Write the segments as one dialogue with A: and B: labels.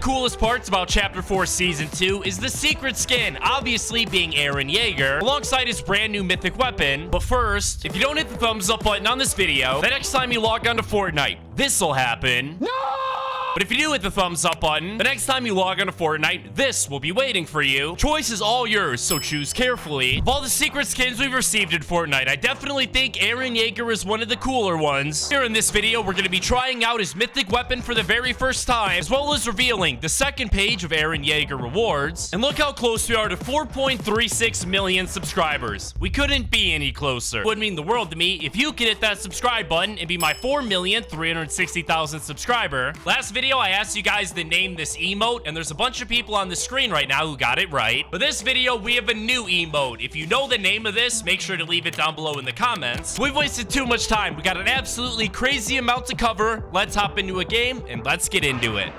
A: coolest parts about Chapter 4 Season 2 is the secret skin, obviously being Eren Yeager, alongside his brand new mythic weapon. But first, if you don't hit the thumbs up button on this video, the next time you log on to Fortnite, this'll happen. No! But if you do hit the thumbs up button, the next time you log on to Fortnite, this will be waiting for you. Choice is all yours, so choose carefully. Of all the secret skins we've received in Fortnite, I definitely think Eren Yeager is one of the cooler ones. Here in this video, we're going to be trying out his mythic weapon for the very first time, as well as revealing the second page of Eren Yeager rewards. And look how close we are to 4.36 million subscribers. We couldn't be any closer. It would mean the world to me if you could hit that subscribe button and be my 4,360,000 subscriber. Last video, I asked you guys to name this emote, and there's a bunch of people on the screen right now who got it right. For this video, we have a new emote. If you know the name of this, make sure to leave it down below in the comments. We've wasted too much time. We got an absolutely crazy amount to cover. Let's hop into a game, and let's get into it.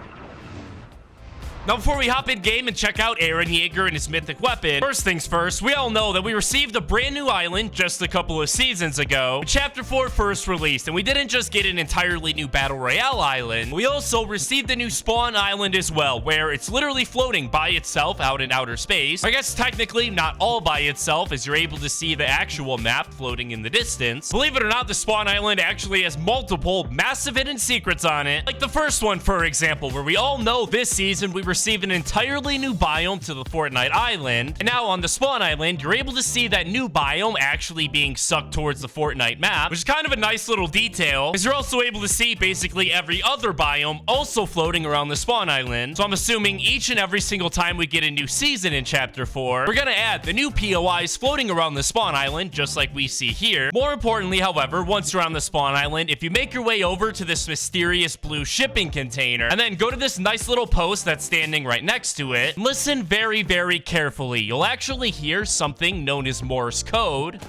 A: Now, before we hop in game and check out Eren Yeager and his mythic weapon, first things first, we all know that we received a brand new island just a couple of seasons ago when Chapter 4 first released, and we didn't just get an entirely new Battle Royale island, we also received a new spawn island as well, where it's literally floating by itself out in outer space. I guess technically not all by itself, as you're able to see the actual map floating in the distance. Believe it or not, the spawn island actually has multiple massive hidden secrets on it, like the first one, for example, where we all know this season we receive an entirely new biome to the Fortnite island, and now on the spawn island you're able to see that new biome actually being sucked towards the Fortnite map, which is kind of a nice little detail, because you're also able to see basically every other biome also floating around the spawn island. So I'm assuming each and every single time we get a new season in Chapter 4, we're gonna add the new POIs floating around the spawn island, just like we see here. More importantly, however, once you're on the spawn island, if you make your way over to this mysterious blue shipping container and then go to this nice little post that's standing right next to it, listen very, very carefully. You'll actually hear something known as Morse code.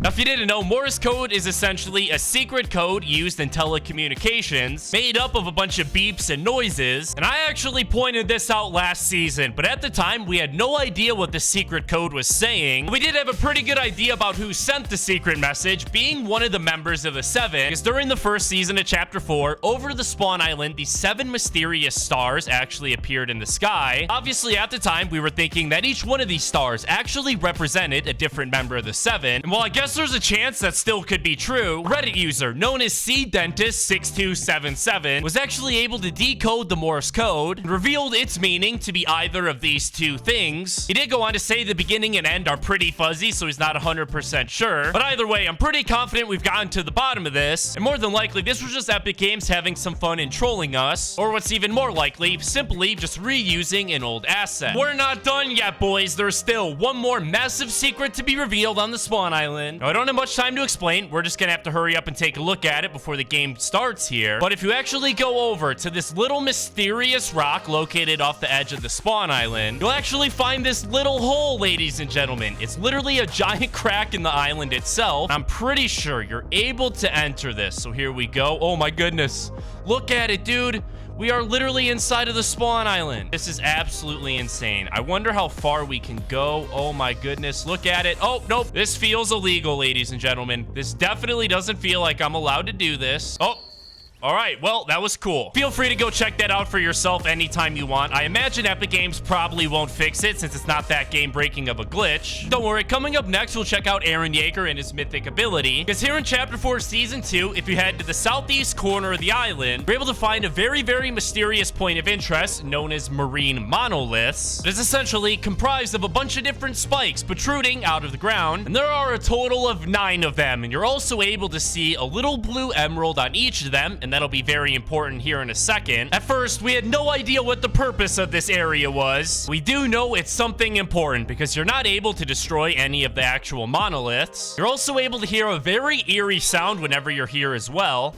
A: Now, if you didn't know, Morse code is essentially a secret code used in telecommunications, made up of a bunch of beeps and noises, and I actually pointed this out last season, but at the time, we had no idea what the secret code was saying. We did have a pretty good idea about who sent the secret message, being one of the members of the Seven, because during the first season of Chapter 4, over the spawn island, the 7 mysterious stars actually appeared in the sky. Obviously, at the time, we were thinking that each one of these stars actually represented a different member of the Seven, and while I guess there's a chance that still could be true, a Reddit user known as CDentist6277 was actually able to decode the Morse code and revealed its meaning to be either of these two things. He did go on to say the beginning and end are pretty fuzzy, so he's not 100% sure, but either way, I'm pretty confident we've gotten to the bottom of this, and more than likely this was just Epic Games having some fun in trolling us, or what's even more likely, simply just reusing an old asset. We're not done yet, boys. There's still one more massive secret to be revealed on the spawn island. Now, I don't have much time to explain. We're just gonna have to hurry up and take a look at it before the game starts here. But if you actually go over to this little mysterious rock located off the edge of the spawn island, you'll actually find this little hole, ladies and gentlemen. It's literally a giant crack in the island itself. I'm pretty sure you're able to enter this. So here we go. Oh my goodness. Look at it, dude. We are literally inside of the spawn island. This is absolutely insane. I wonder how far we can go. Oh my goodness, look at it. Oh, nope. This feels illegal, ladies and gentlemen. This definitely doesn't feel like I'm allowed to do this. Oh. All right, well, that was cool. Feel free to go check that out for yourself anytime you want. I imagine Epic Games probably won't fix it since it's not that game-breaking of a glitch. Don't worry, coming up next, we'll check out Eren Yeager and his mythic ability. Because here in Chapter 4 Season 2, if you head to the southeast corner of the island, you're able to find a very, very mysterious point of interest known as marine monoliths. It is essentially comprised of a bunch of different spikes protruding out of the ground, and there are a total of 9 of them, and you're also able to see a little blue emerald on each of them, and that'll be very important here in a second. At first, we had no idea what the purpose of this area was. We do know it's something important because you're not able to destroy any of the actual monoliths. You're also able to hear a very eerie sound whenever you're here as well.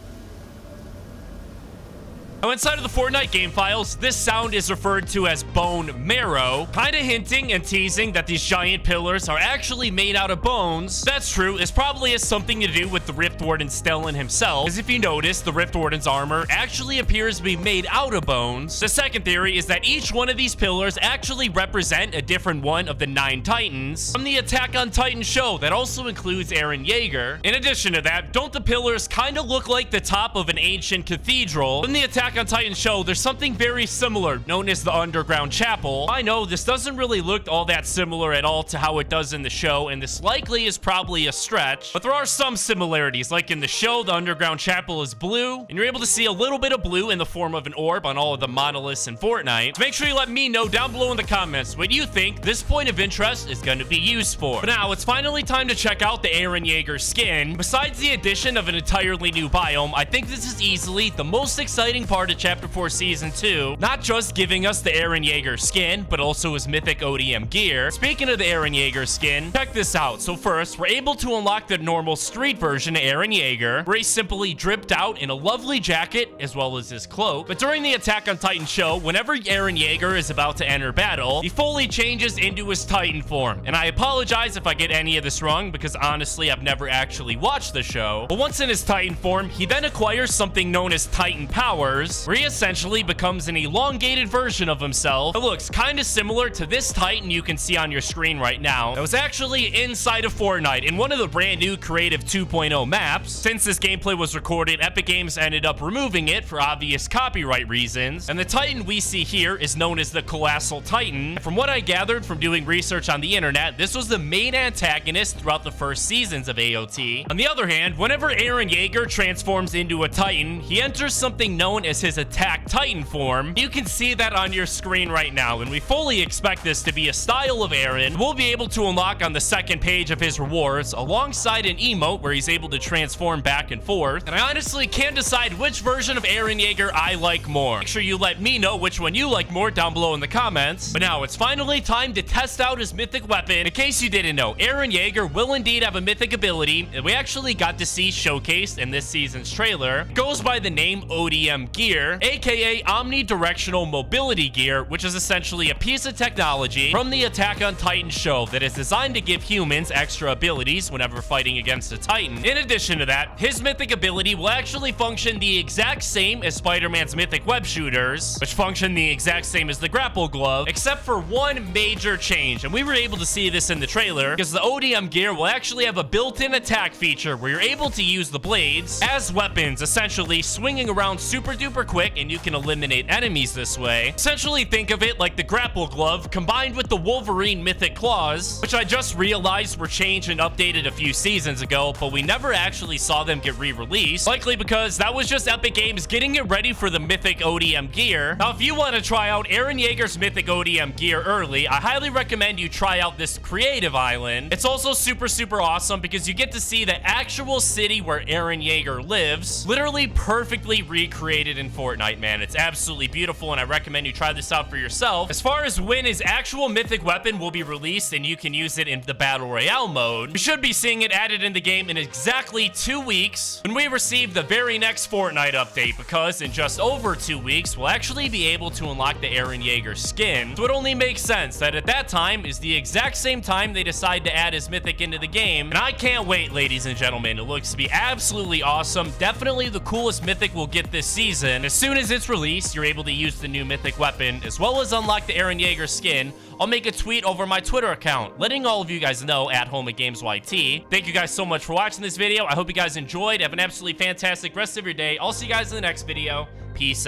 A: Now, inside of the Fortnite game files, this sound is referred to as bone marrow, kind of hinting and teasing that these giant pillars are actually made out of bones. That's true. This probably has something to do with the rift Rift Warden Stellan himself, as if you notice, the Rift Warden's armor actually appears to be made out of bones. The second theory is that each one of these pillars actually represent a different one of the 9 Titans from the Attack on Titan show that also includes Eren Yeager. In addition to that, don't the pillars kind of look like the top of an ancient cathedral? In the Attack on Titan show, there's something very similar known as the Underground Chapel. I know this doesn't really look all that similar at all to how it does in the show, and this likely is probably a stretch, but there are some similarities. Like in the show, the Underground Chapel is blue, and you're able to see a little bit of blue in the form of an orb on all of the monoliths in Fortnite. So make sure you let me know down below in the comments what you think this point of interest is going to be used for. But now it's finally time to check out the Eren Yeager skin. Besides the addition of an entirely new biome, I think this is easily the most exciting part of Chapter 4 Season 2. Not just giving us the Eren Yeager skin, but also his mythic ODM gear. Speaking of the Eren Yeager skin, check this out. So first, we're able to unlock the normal street version of Eren Yeager, where he's simply dripped out in a lovely jacket as well as his cloak. But during the Attack on Titan show, whenever Eren Yeager is about to enter battle, he fully changes into his Titan form. And I apologize if I get any of this wrong, because honestly, I've never actually watched the show. But once in his Titan form, he then acquires something known as Titan powers, where he essentially becomes an elongated version of himself. It looks kind of similar to this Titan you can see on your screen right now. That was actually inside of Fortnite in one of the brand new Creative 2.0 maps. Since this gameplay was recorded, Epic Games ended up removing it for obvious copyright reasons. And the Titan we see here is known as the Colossal Titan. From what I gathered from doing research on the internet, this was the main antagonist throughout the first seasons of AOT. On the other hand, whenever Eren Yeager transforms into a Titan, he enters something known as his Attack Titan form. You can see that on your screen right now, and we fully expect this to be a style of Eren. We'll be able to unlock on the second page of his rewards, alongside an emote where he's able to transform back and forth. And I honestly can't decide which version of Eren Yeager I like more. Make sure you let me know which one you like more down below in the comments. But now it's finally time to test out his mythic weapon. In case you didn't know, Eren Yeager will indeed have a mythic ability that we actually got to see showcased in this season's trailer. It goes by the name ODM Gear, aka Omnidirectional Mobility Gear, which is essentially a piece of technology from the Attack on Titan show that is designed to give humans extra abilities whenever fighting against a Titan. In addition to that, his mythic ability will actually function the exact same as Spider-Man's mythic web shooters, which function the exact same as the grapple glove, except for one major change. And we were able to see this in the trailer, because the ODM gear will actually have a built-in attack feature where you're able to use the blades as weapons, essentially swinging around super duper quick, and you can eliminate enemies this way. Essentially think of it like the grapple glove combined with the Wolverine mythic claws, which I just realized were changed and updated a few seasons ago, but we never actually saw them get re-released, likely because that was just Epic Games getting it ready for the mythic ODM gear. Now, if you want to try out Eren Yeager's mythic ODM gear early, I highly recommend you try out this creative island. It's also super awesome because you get to see the actual city where Eren Yeager lives, literally perfectly recreated in Fortnite, man. It's absolutely beautiful, and I recommend you try this out for yourself. As far as when his actual mythic weapon will be released and you can use it in the Battle Royale mode, we should be seeing it added in the game in exactly 2 weeks when we receive the very next Fortnite update, because in just over 2 weeks, we'll actually be able to unlock the Eren Yeager skin. So it only makes sense that at that time is the exact same time they decide to add his mythic into the game, and I can't wait, ladies and gentlemen. It looks to be absolutely awesome. Definitely the coolest mythic we'll get this season. As soon as it's released, you're able to use the new mythic weapon as well as unlock the Eren Yeager skin. I'll make a tweet over my Twitter account letting all of you guys know at @HomeAtGamesYT. Thank you guys so much for watching this video. I hope you guys enjoyed. Have an absolutely fantastic rest of your day. I'll see you guys in the next video. Peace out.